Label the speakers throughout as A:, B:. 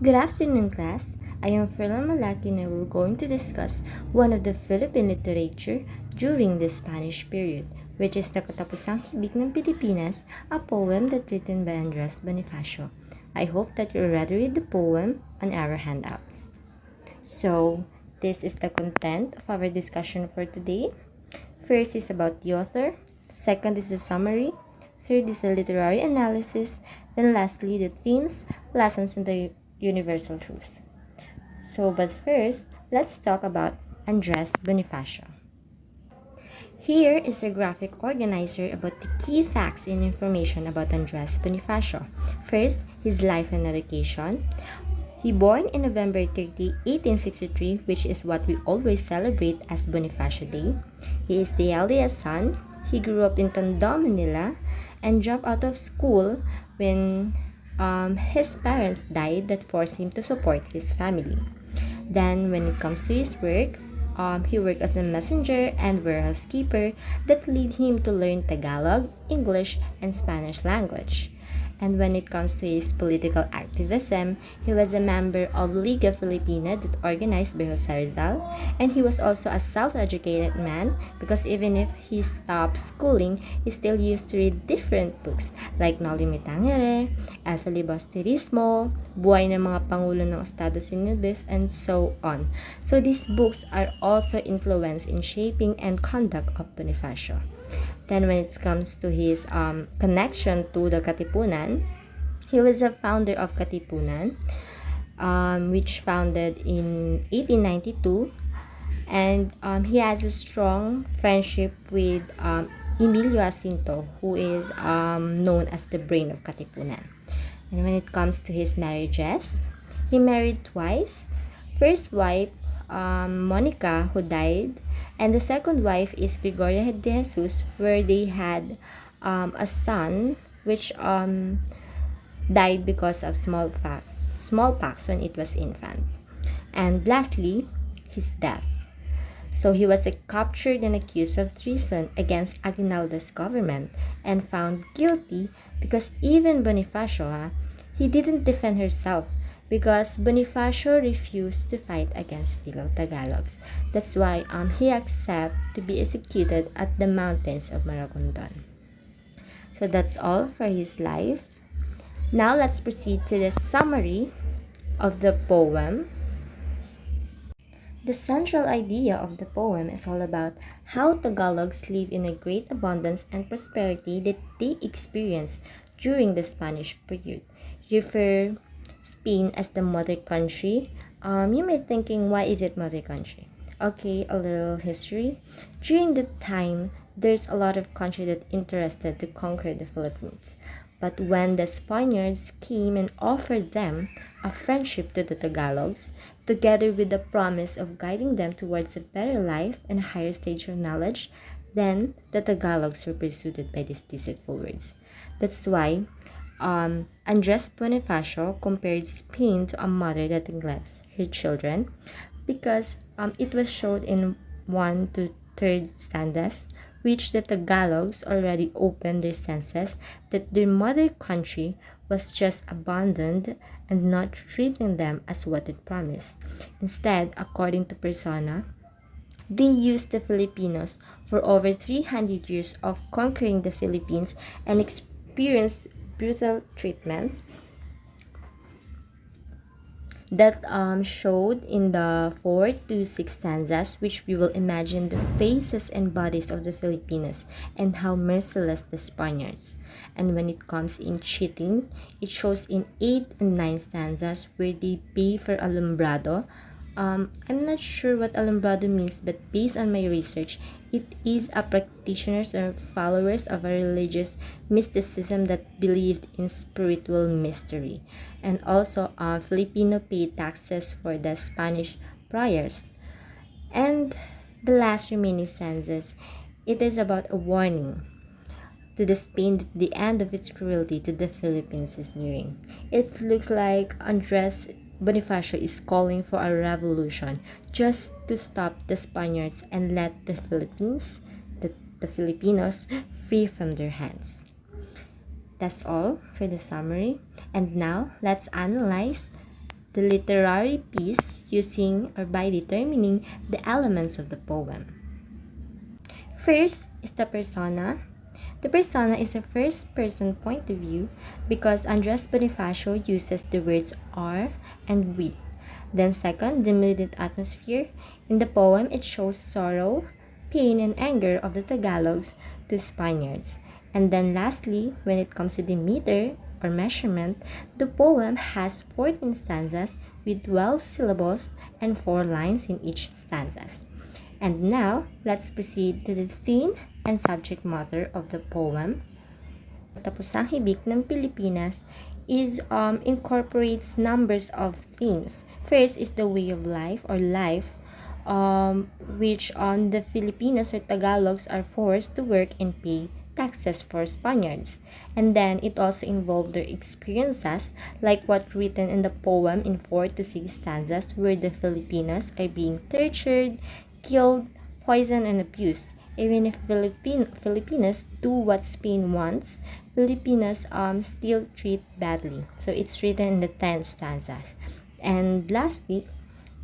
A: Good afternoon, class. I am Malaki and I will going to discuss one of the Philippine literature during the Spanish period, which is the Katapusang Hibik ng Pilipinas, a poem that written by Andres Bonifacio. I hope that you already read the poem on our handouts. So, this is the content of our discussion for today. First is about the author, second is the summary, third is the literary analysis, then lastly the themes, lessons, and the universal truth. But first, let's talk about Andres Bonifacio. Here is a graphic organizer about the key facts and information about Andres Bonifacio. First, his life and education. He born in November 30, 1863, which is what we always celebrate as Bonifacio Day. He is the eldest son. He grew up in Tondo, Manila, and dropped out of school when his parents died that forced him to support his family. Then, when it comes to his work, he worked as a messenger and warehouse keeper that lead him to learn Tagalog, English, and Spanish language. And when it comes to his political activism, he was a member of Liga Filipina that organized by Jose Rizal, and he was also a self-educated man because even if he stopped schooling, he still used to read different books like Noli Me Tangere, El Filibusterismo, Buhay ng mga Pangulo ng Estados Unidos, and so on. So these books are also influenced in shaping and conduct of Bonifacio. Then when it comes to his connection to the Katipunan, he was a founder of Katipunan, which founded in 1892, and he has a strong friendship with Emilio Jacinto, who is known as the brain of Katipunan. And when it comes to his marriages, he married twice. First wife, Monica, who died, and the second wife is Gregoria de Jesus, where they had a son which died because of smallpox when it was infant. And lastly, his death. So he was captured and accused of treason against Aguinaldo's government and found guilty because even Bonifacio, he didn't defend herself because Bonifacio refused to fight against Philo Tagalogs. That's why he accepted to be executed at the mountains of Maragondon. So that's all for his life. Now let's proceed to the summary of the poem. The central idea of the poem is all about how Tagalogs live in a great abundance and prosperity that they experienced during the Spanish period. Refer Spain as the mother country. You may be thinking, why is it mother country? Okay, a little history. During the time, there's a lot of country that interested to conquer the Philippines. But when the Spaniards came and offered them a friendship to the Tagalogs, together with the promise of guiding them towards a better life and a higher stage of knowledge, then the Tagalogs were persuaded by these deceitful words. That's why Andres Bonifacio compared Spain to a mother that neglects her children because it was showed in 1 to 3 stanzas, which the Tagalogs already opened their senses that their mother country was just abandoned and not treating them as what it promised. Instead, according to Persona, they used the Filipinos for over 300 years of conquering the Philippines and experienced brutal treatment that showed in the 4 to 6 stanzas, which we will imagine the faces and bodies of the Filipinos and how merciless the Spaniards. And when it comes in cheating, it shows in 8 and 9 stanzas where they pay for alumbrado. I'm not sure what alumbrado means, but based on my research, it is a practitioners or followers of a religious mysticism that believed in spiritual mystery. And also, Filipino paid taxes for the Spanish friars. And the last remaining stanzas, it is about a warning to the Spain that the end of its cruelty to the Philippines is nearing. It looks like Andres Bonifacio is calling for a revolution just to stop the Spaniards and let the Filipinos, free from their hands. That's all for the summary. And now let's analyze the literary piece using or by determining the elements of the poem. First is the persona. The persona is a first-person point of view because Andres Bonifacio uses the words "are" and "we." Then second, the mood and atmosphere. In the poem, it shows sorrow, pain, and anger of the Tagalogs to Spaniards. And then lastly, when it comes to the meter or measurement, the poem has 14 stanzas with 12 syllables and 4 lines in each stanza. And now, let's proceed to the theme and subject matter of the poem. Katapusang Hibik ng Pilipinas incorporates numbers of themes. First is the way of life or life, which on the Filipinos or Tagalogs are forced to work and pay taxes for Spaniards. And then it also involved their experiences, like what written in the poem in 4 to 6 stanzas, where the Filipinos are being tortured, killed, poisoned, and abused. Even if Filipinos do what Spain wants, Filipinos still treat badly. So it's written in the 10 stanzas. And lastly,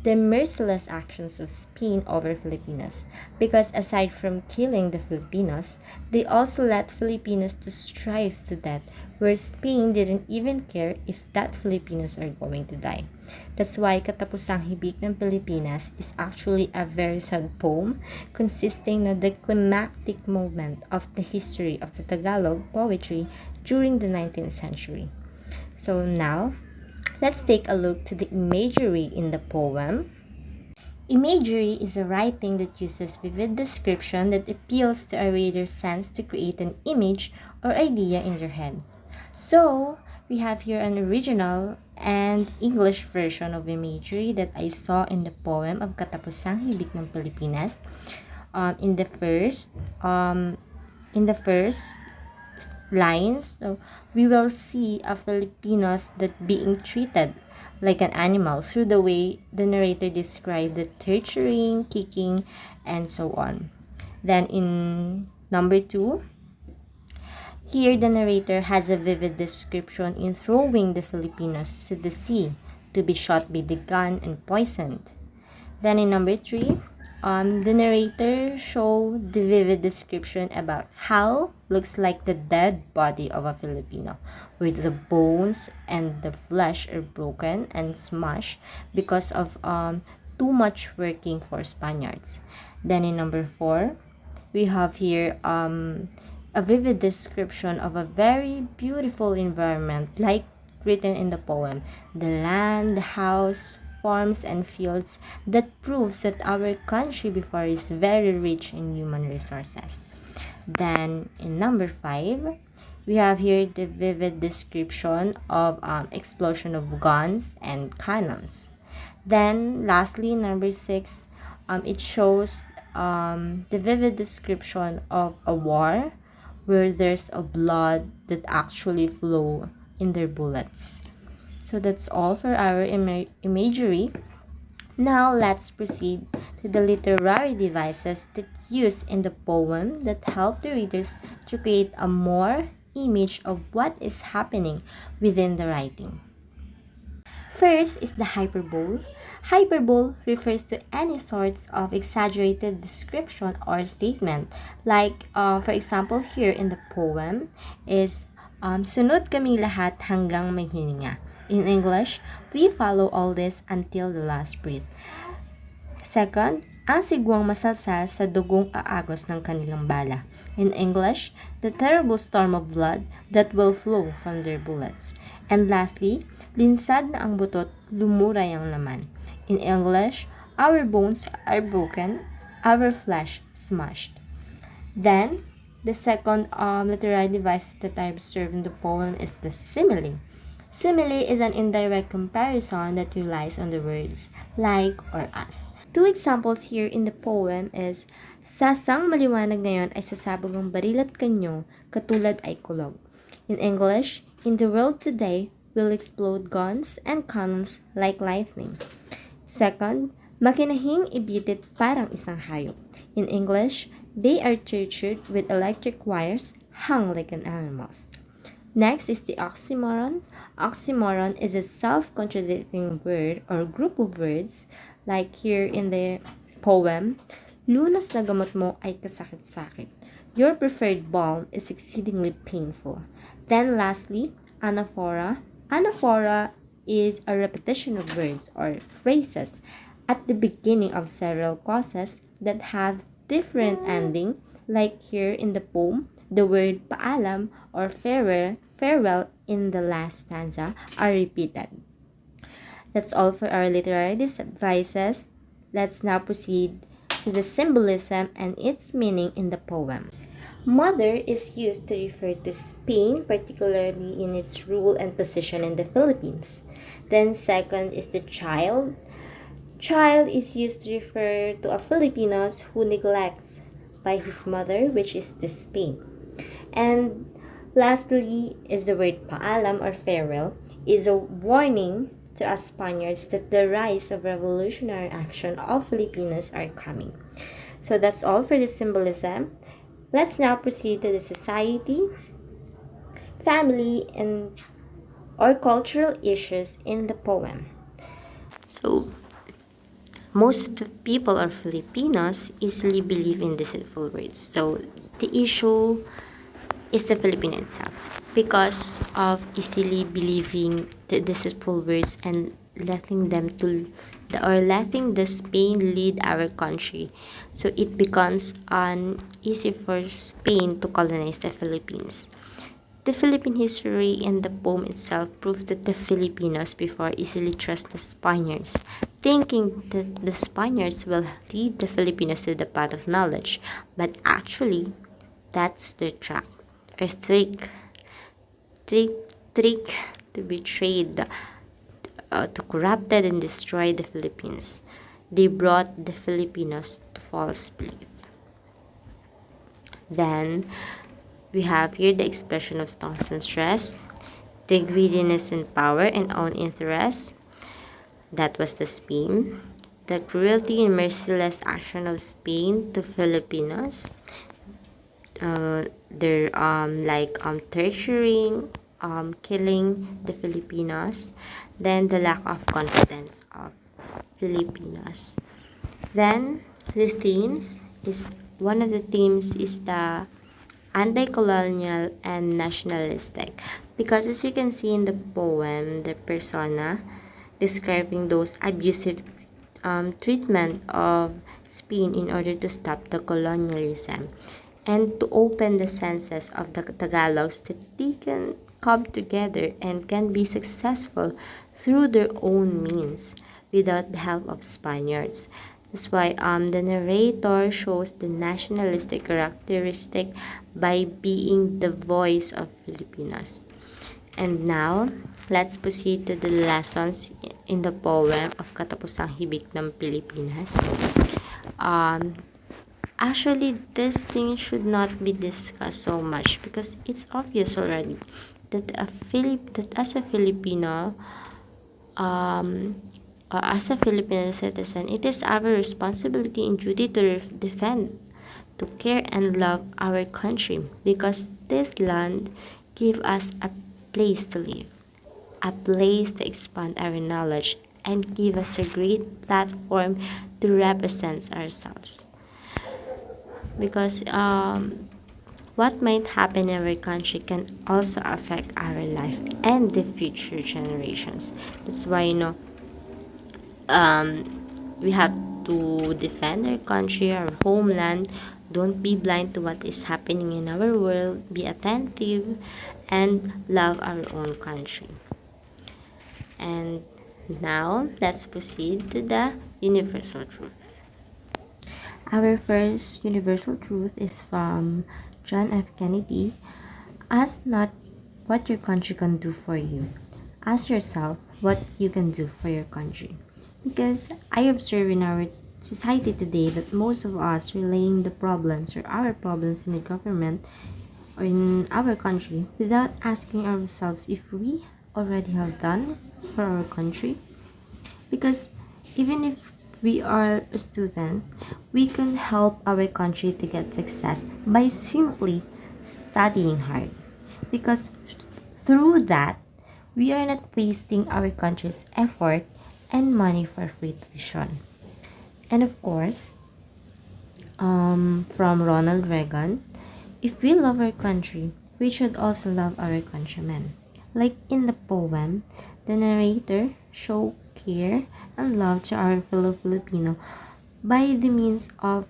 A: the merciless actions of Spain over Filipinos, because aside from killing the Filipinos, they also let Filipinos to strive to death, where Spain didn't even care if that Filipinos are going to die. That's why Katapusang Hibik ng Pilipinas is actually a very sad poem consisting of the climactic moment of the history of the Tagalog poetry during the 19th century. So now, let's take a look to the imagery in the poem. Imagery is a writing that uses vivid description that appeals to a reader's sense to create an image or idea in their head. So, we have here an original and English version of imagery that I saw in the poem of Katapusang Hibik ng Pilipinas. In the first lines, so we will see a Filipinos that being treated like an animal through the way the narrator described the torturing, kicking, and so on. Then in number 2, here the narrator has a vivid description in throwing the Filipinos to the sea to be shot by the gun and poisoned. Then in number 3, the narrator showed the vivid description about how looks like the dead body of a Filipino, with the bones and the flesh are broken and smashed because of too much working for Spaniards. Then in number 4, we have here a vivid description of a very beautiful environment like written in the poem. The land, the house, farms, and fields that proves that our country before is very rich in human resources. Then in number 5, we have here the vivid description of explosion of guns and cannons. Then lastly, number 6, it shows the vivid description of a war where there's a blood that actually flow in their bullets. So that's all for our imagery. Now let's proceed to the literary devices that used in the poem that help the readers to create a more image of what is happening within the writing. First is the hyperbole. Hyperbole refers to any sorts of exaggerated description or statement. Like, for example, here in the poem is, sunod kaming lahat hanggang may hininga. In English, we follow all this until the last breath. Second, ang sigwang masalsal sa dugong aagos ng kanilang bala. In English, the terrible storm of blood that will flow from their bullets. And lastly, linsad na ang butot, lumuray ang laman. In English, our bones are broken, our flesh smashed. Then, the second literary device that I observed in the poem is the simile. Simile is an indirect comparison that relies on the words like or as. Two examples here in the poem is, sasang maliwanag ngayon ay sasabog ang baril at kanyo, katulad ay kulog. In English, in the world today will explode guns and cannons like lightning. Second, makinahing ibitit parang isang hayop. In English, they are tortured with electric wires hung like an animals. Next is the oxymoron. Oxymoron is a self-contradicting word or group of words, like here in the poem, lunas na gamot mo ay kasakit-sakit. Your preferred balm is exceedingly painful. Then lastly, anaphora. Anaphora is a repetition of words or phrases at the beginning of several clauses that have different ending, like here in the poem, the word paalam or farewell in the last stanza are repeated. That's all for our literary devices. Let's now proceed to the symbolism and its meaning in the poem. Mother is used to refer to Spain, particularly in its rule and position in the Philippines. Then second is the child. Child is used to refer to a Filipinos who neglects by his mother, which is the Spain. And lastly is the word paalam or farewell, is a warning to us Spaniards that the rise of revolutionary action of Filipinos are coming. So that's all for the symbolism. Let's now proceed to the society, family, and or cultural issues in the poem. So most of the people or Filipinos easily believe in deceitful words. So the issue is the Filipino itself because of easily believing the deceitful words and letting them to or letting the Spain lead our country. So it becomes easy for Spain to colonize the Philippines. The Philippine history and the poem itself proves that the Filipinos before easily trust the Spaniards, thinking that the Spaniards will lead the Filipinos to the path of knowledge, but actually, that's their trap or trick, trick to betray to corrupted and destroy the Philippines. They brought the Filipinos to false belief. Then we have here the expression of storms and stress, the greediness and power and own interest. That was the Spain. The cruelty and merciless action of Spain to Filipinos. They're torturing, killing the Filipinos. Then the lack of confidence of Filipinos. Then the themes is one of the themes is the anti-colonial and nationalistic, because as you can see in the poem, the persona describing those abusive treatment of Spain in order to stop the colonialism and to open the senses of the Tagalogs that they can come together and can be successful through their own means without the help of Spaniards. That's why the narrator shows the nationalistic characteristic by being the voice of Filipinos. And now, let's proceed to the lessons in the poem of Katapusang Hibik ng Pilipinas. Actually, this thing should not be discussed so much because it's obvious already that as a Filipino, as a Filipino citizen, it is our responsibility and duty to defend, to care and love our country because this land gives us a place to live, a place to expand our knowledge, and give us a great platform to represent ourselves. Because what might happen in our country can also affect our life and the future generations. That's why we have to defend our country, our homeland. Don't be blind to what is happening in our world. Be attentive and love our own country. And now let's proceed to the universal truth. Our first universal truth is from John F. Kennedy. Ask not what your country can do for you. Ask yourself what you can do for your country. Because I observe in our society today that most of us relaying the problems or our problems in the government or in our country without asking ourselves if we already have done for our country. Because even if we are a student, we can help our country to get success by simply studying hard. Because Through that, we are not wasting our country's effort and money for free tuition. And of course, from Ronald Reagan, if we love our country, we should also love our countrymen. Like in the poem, the narrator showed care and love to our fellow Filipino by the means of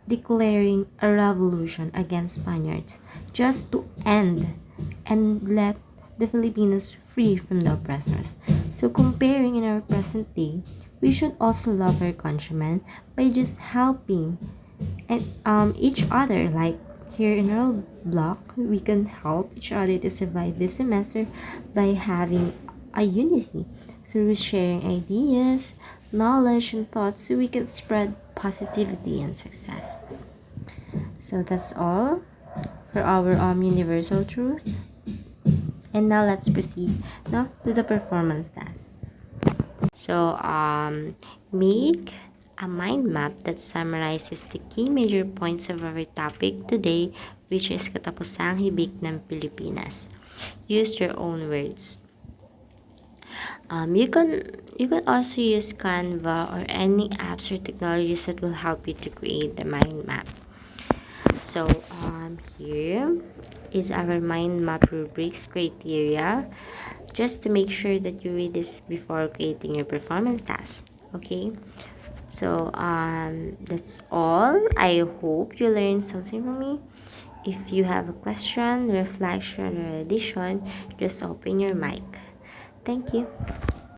A: declaring a revolution against Spaniards just to end and let the Filipinos free from the oppressors. So comparing in our present day, we should also love our countrymen by just helping and each other. Like here in our block, we can help each other to survive this semester by having a unity through sharing ideas, knowledge, and thoughts so we can spread positivity and success. So that's all for our universal truth. And now let's proceed now to the performance task. So make a mind map that summarizes the key major points of our topic today, which is Katapusang Hibik ng Pilipinas. Use your own words. You can also use Canva or any apps or technologies that will help you to create the mind map. So here is our mind map rubrics criteria, just to make sure that you read this before creating your performance task. Okay, so that's all. I hope you learned something from me. If you have a question, reflection, or addition, just open your mic. Thank you.